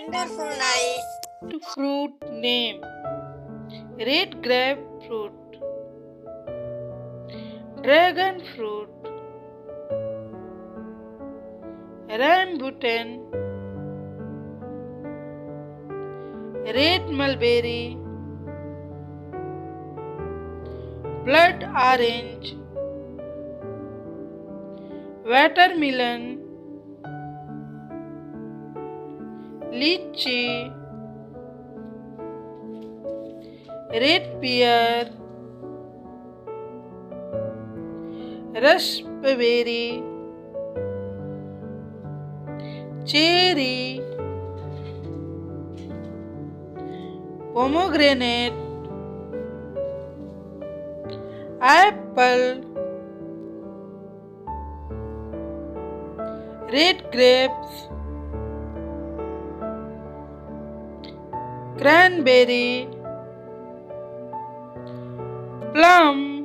Wonderful, nice. Fruit name: red grapefruit, dragon fruit, rambutan, red mulberry, blood orange, watermelon, lychee, red pear, raspberry, cherry, pomegranate, apple, red grapes, cranberry, plum,